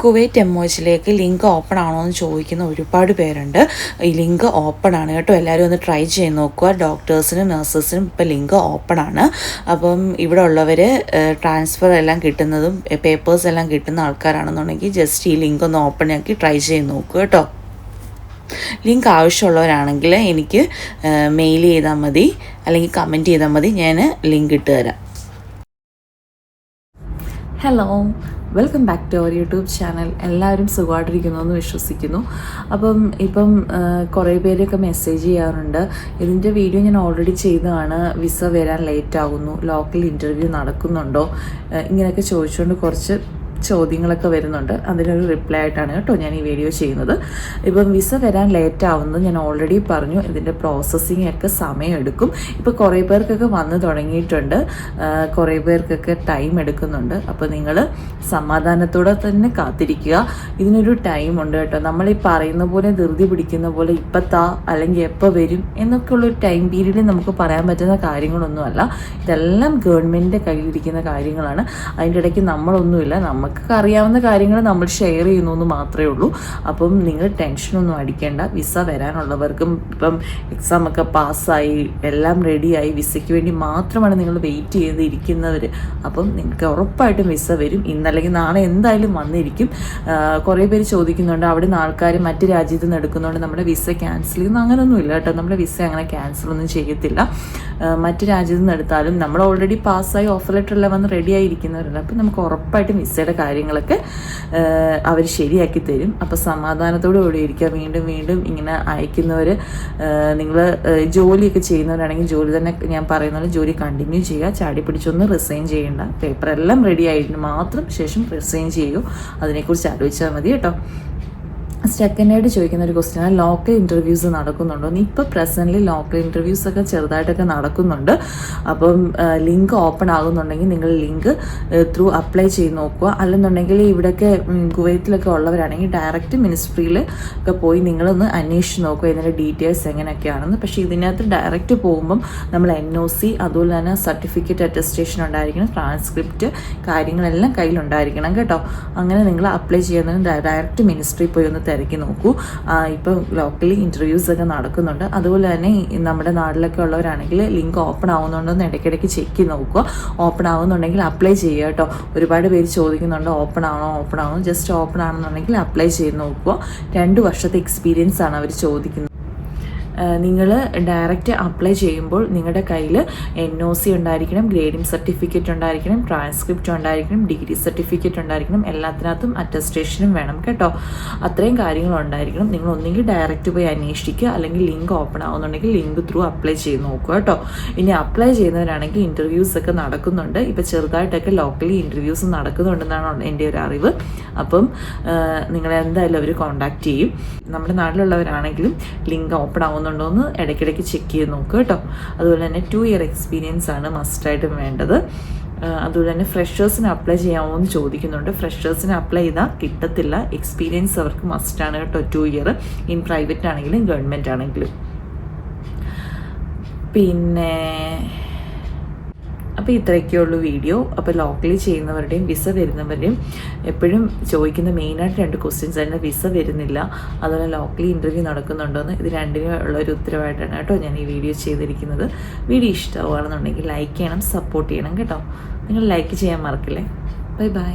Kuwait എംഒഎച്ചിലേക്ക് link open ആണോ എന്ന് ചോദിക്കുന്ന ഒരുപാട് പേരുണ്ട്. ഈ ലിങ്ക് ഓപ്പൺ ആണ് കേട്ടോ. എല്ലാവരും ഒന്ന് ട്രൈ ചെയ്ത് നോക്കുക. ഡോക്ടേഴ്സിനും നഴ്സസിനും ഇപ്പോൾ ലിങ്ക് ഓപ്പൺ ആണ്. അപ്പം ഇവിടെ ഉള്ളവർ ട്രാൻസ്ഫർ എല്ലാം കിട്ടുന്നതും പേപ്പേഴ്സ് എല്ലാം കിട്ടുന്ന ആൾക്കാരാണെന്നുണ്ടെങ്കിൽ ജസ്റ്റ് ഈ ലിങ്ക് ഒന്ന് ഓപ്പൺ ആക്കി ട്രൈ ചെയ്ത് നോക്കുക കേട്ടോ. ലിങ്ക് ആവശ്യമുള്ളവരാണെങ്കിൽ എനിക്ക് മെയിൽ ചെയ്താൽ മതി, അല്ലെങ്കിൽ കമൻറ്റ് ചെയ്താൽ മതി, ഞാൻ ലിങ്ക് ഇട്ട് തരാം. Hello, welcome back to our YouTube channel. എല്ലാവരും സുഖമായിട്ടിരിക്കുന്നു എന്ന് വിശ്വസിക്കുന്നു. ഇപ്പം കുറേ പേരൊക്കെ മെസ്സേജ് ചെയ്യാറുണ്ട്. ഇതിൻ്റെ വീഡിയോ ഞാൻ ഓൾറെഡി ചെയ്തതാണ്. വിസ വരാൻ ലേറ്റ് ആകുന്നു, ലോക്കൽ ഇൻ്റർവ്യൂ നടക്കുന്നുണ്ടോ, ഇങ്ങനെയൊക്കെ ചോദിച്ചുകൊണ്ട് കുറച്ച് ചോദ്യങ്ങളൊക്കെ വരുന്നുണ്ട്. അതിനൊരു റിപ്ലൈ ആയിട്ടാണ് കേട്ടോ ഞാൻ ഈ വീഡിയോ ചെയ്യുന്നത്. ഇപ്പം വിസ വരാൻ ലേറ്റ് ആവുന്നത് ഞാൻ ഓൾറെഡി പറഞ്ഞു. ഇതിൻ്റെ പ്രോസസ്സിങ് ഒക്കെ സമയമെടുക്കും. ഇപ്പോൾ കുറേ പേർക്കൊക്കെ വന്ന് തുടങ്ങിയിട്ടുണ്ട്, കുറേ പേർക്കൊക്കെ ടൈം എടുക്കുന്നുണ്ട്. അപ്പോൾ നിങ്ങൾ സമാധാനത്തോടെ തന്നെ കാത്തിരിക്കുക. ഇതിനൊരു ടൈമുണ്ട് കേട്ടോ. നമ്മൾ ഈ പറയുന്ന പോലെ ധൃതി പിടിക്കുന്ന പോലെ ഇപ്പത്താ അല്ലെങ്കിൽ എപ്പോൾ വരും എന്നൊക്കെയുള്ളൊരു ടൈം പീരീഡിൽ നമുക്ക് പറയാൻ പറ്റുന്ന കാര്യങ്ങളൊന്നുമല്ല. ഇതെല്ലാം ഗവൺമെൻറ്റിൻ്റെ കയ്യിലിരിക്കുന്ന കാര്യങ്ങളാണ്. അതിൻ്റെ ഇടയ്ക്ക് നമ്മളൊന്നുമില്ല. നമുക്ക് അറിയാവുന്ന കാര്യങ്ങൾ നമ്മൾ ഷെയർ ചെയ്യുന്നു എന്ന് മാത്രമേ ഉള്ളൂ. അപ്പം നിങ്ങൾ ടെൻഷനൊന്നും അടിക്കേണ്ട. വിസ വരാനുള്ളവർക്കും ഇപ്പം എക്സാമൊക്കെ പാസ്സായി എല്ലാം റെഡിയായി വിസയ്ക്ക് വേണ്ടി മാത്രമാണ് നിങ്ങൾ വെയിറ്റ് ചെയ്തിരിക്കുന്നവർ. അപ്പം നിങ്ങൾക്ക് ഉറപ്പായിട്ടും വിസ വരും. ഇന്നല്ലെങ്കിൽ നാളെ എന്തായാലും വന്നിരിക്കും. കുറേ പേര് ചോദിക്കുന്നുണ്ട്, അവിടെ നിന്ന് ആൾക്കാർ മറ്റ് രാജ്യത്ത് നിന്ന് എടുക്കുന്നതുകൊണ്ട് നമ്മുടെ വിസ ക്യാൻസൽ ചെയ്യുന്നു. അങ്ങനെയൊന്നും ഇല്ല കേട്ടോ. നമ്മുടെ വിസ അങ്ങനെ ക്യാൻസലൊന്നും ചെയ്യത്തില്ല. മറ്റ് രാജ്യത്ത് നിന്ന് എടുത്താലും നമ്മൾ ഓൾറെഡി പാസ്സായി ഓഫർ ലെറ്ററെല്ലാം വന്ന് റെഡി ആയിരിക്കുന്നവരുണ്ട്. അപ്പം നമുക്ക് ഉറപ്പായിട്ടും വിസയുടെ കാര്യങ്ങളൊക്കെ അവർ ശരിയാക്കി തരും. അപ്പോൾ സമാധാനത്തോടു കൂടി ഇരിക്കുക. വീണ്ടും വീണ്ടും ഇങ്ങനെ അയക്കുന്നവർ, നിങ്ങൾ ജോലിയൊക്കെ ചെയ്യുന്നവരാണെങ്കിൽ ജോലി തന്നെ, ഞാൻ പറയുന്ന പോലെ ജോലി കണ്ടിന്യൂ ചെയ്യുക. ചാടി പിടിച്ചൊന്നും റിസൈൻ ചെയ്യേണ്ട. പേപ്പറെല്ലാം റെഡി ആയിട്ട് മാത്രം ശേഷം റിസൈൻ ചെയ്യൂ. അതിനെക്കുറിച്ച് ആലോചിച്ചാൽ മതി കേട്ടോ. സെക്കൻഡായിട്ട് ചോദിക്കുന്ന ഒരു ക്വസ്റ്റ്യനാണ്, ലോക്കൽ ഇൻ്റർവ്യൂസ് നടക്കുന്നുണ്ടോ? ഇപ്പോൾ പ്രസൻ്റ്ലി ലോക്കൽ ഇൻ്റർവ്യൂസൊക്കെ ചെറുതായിട്ടൊക്കെ നടക്കുന്നുണ്ട്. അപ്പം ലിങ്ക് ഓപ്പൺ ആകുന്നുണ്ടെങ്കിൽ നിങ്ങൾ ലിങ്ക് ത്രൂ അപ്ലൈ ചെയ്ത് നോക്കുക. അല്ലെന്നുണ്ടെങ്കിൽ ഇവിടെയൊക്കെ കുവൈറ്റിലൊക്കെ ഉള്ളവരാണെങ്കിൽ ഡയറക്റ്റ് മിനിസ്ട്രിയിൽ ഒക്കെ പോയി നിങ്ങളൊന്ന് അന്വേഷിച്ച് നോക്കുക ഇതിൻ്റെ ഡീറ്റെയിൽസ് എങ്ങനെയൊക്കെയാണെന്ന്. പക്ഷേ ഇതിനകത്ത് ഡയറക്റ്റ് പോകുമ്പം നമ്മൾ NOC, അതുപോലെ തന്നെ സർട്ടിഫിക്കറ്റ് അറ്റസ്റ്റേഷൻ ഉണ്ടായിരിക്കണം, ട്രാൻസ്ക്രിപ്റ്റ് കാര്യങ്ങളെല്ലാം കയ്യിലുണ്ടായിരിക്കണം കേട്ടോ. അങ്ങനെ നിങ്ങൾ അപ്ലൈ ചെയ്യുന്നതിന് ഡയറക്റ്റ് മിനിസ്ട്രി പോയി ഒന്ന് തിരക്കി നോക്കൂ. ഇപ്പം ലോക്കലി ഇൻ്റർവ്യൂസ് ഒക്കെ നടക്കുന്നുണ്ട്. അതുപോലെ തന്നെ നമ്മുടെ നാട്ടിലൊക്കെ ഉള്ളവരാണെങ്കിൽ ലിങ്ക് ഓപ്പൺ ആവുന്നുണ്ടോയെന്ന് ഇടയ്ക്കിടയ്ക്ക് ചെക്ക് ചെയ്ത് നോക്കുക. ഓപ്പൺ ആവുന്നുണ്ടെങ്കിൽ അപ്ലൈ ചെയ്യുക കേട്ടോ. ഒരുപാട് പേര് ചോദിക്കുന്നുണ്ട് ഓപ്പൺ ആണോ. ജസ്റ്റ് ഓപ്പൺ ആണെന്നുണ്ടെങ്കിൽ അപ്ലൈ ചെയ്ത് നോക്കുക. 2 വർഷത്തെ എക്സ്പീരിയൻസ് ആണ് അവർ ചോദിക്കുന്നത്. നിങ്ങൾ ഡയറക്റ്റ് അപ്ലൈ ചെയ്യുമ്പോൾ നിങ്ങളുടെ കയ്യിൽ NOC ഉണ്ടായിരിക്കണം, ഗ്രേഡിംഗ് സർട്ടിഫിക്കറ്റ് ഉണ്ടായിരിക്കണം, ട്രാൻസ്ക്രിപ്റ്റ് ഉണ്ടായിരിക്കണം, ഡിഗ്രി സർട്ടിഫിക്കറ്റ് ഉണ്ടായിരിക്കണം, എല്ലാത്തിനകത്തും അറ്റസ്റ്റേഷനും വേണം കേട്ടോ. അത്രയും കാര്യങ്ങളുണ്ടായിരിക്കണം. നിങ്ങൾ ഒന്നെങ്കിൽ ഡയറക്റ്റ് പോയി അന്വേഷിക്കുക, അല്ലെങ്കിൽ ലിങ്ക് ഓപ്പൺ ആവുന്നുണ്ടെങ്കിൽ ലിങ്ക് ത്രൂ അപ്ലൈ ചെയ്ത് നോക്കുക കേട്ടോ. ഇനി അപ്ലൈ ചെയ്യുന്നവരാണെങ്കിൽ ഇൻ്റർവ്യൂസ് ഒക്കെ നടക്കുന്നുണ്ട്. ഇപ്പോൾ ചെറുതായിട്ടൊക്കെ ലോക്കലി ഇൻ്റർവ്യൂസ് നടക്കുന്നുണ്ടെന്നാണ് എൻ്റെ ഒരു അറിവ്. അപ്പം നിങ്ങളെന്തായാലും അവർ കോൺടാക്റ്റ് ചെയ്യും. നമ്മുടെ നാട്ടിലുള്ളവരാണെങ്കിലും ലിങ്ക് ഓപ്പൺ ആവുന്നുണ്ടോയെന്ന് ഇടയ്ക്കിടയ്ക്ക് ചെക്ക് ചെയ്ത് നോക്കുക കേട്ടോ. അതുപോലെ തന്നെ 2 ഇയർ എക്സ്പീരിയൻസ് ആണ് മസ്റ്റായിട്ടും വേണ്ടത്. അതുപോലെ തന്നെ ഫ്രഷേഴ്സിന് അപ്ലൈ ചെയ്യാമോ എന്ന് ചോദിക്കുന്നുണ്ട്. ഫ്രഷേഴ്സിന് അപ്ലൈ ചെയ്താൽ കിട്ടത്തില്ല. എക്സ്പീരിയൻസ് അവർക്ക് മസ്റ്റാണ് കേട്ടോ. 2 ഇയർ ഇൻ പ്രൈവറ്റ് ആണെങ്കിലും ഗവൺമെൻറ് ആണെങ്കിലും. പിന്നെ അപ്പോൾ ഇത്രയൊക്കെയുള്ളൂ വീഡിയോ. അപ്പോൾ ലോക്കലി ചെയ്യുന്നവരുടെയും വിസ വരുന്നവരുടെയും എപ്പോഴും ചോദിക്കുന്ന മെയിനായിട്ട് 2 ക്വസ്റ്റ്യൻസ് ആണ്. വിസ വരുന്നില്ല, അതുപോലെ ലോക്കലി ഇൻ്റർവ്യൂ നടക്കുന്നുണ്ടോയെന്ന്. ഇത് രണ്ടിനും ഉള്ളൊരു ഉത്തരവായിട്ടാണ് കേട്ടോ ഞാൻ ഈ വീഡിയോ ചെയ്തിരിക്കുന്നത്. വീഡിയോ ഇഷ്ടമാവുകയാണെന്നുണ്ടെങ്കിൽ ലൈക്ക് ചെയ്യണം, സപ്പോർട്ട് ചെയ്യണം കേട്ടോ. നിങ്ങൾ ലൈക്ക് ചെയ്യാൻ മറക്കില്ലേ. Bye bye.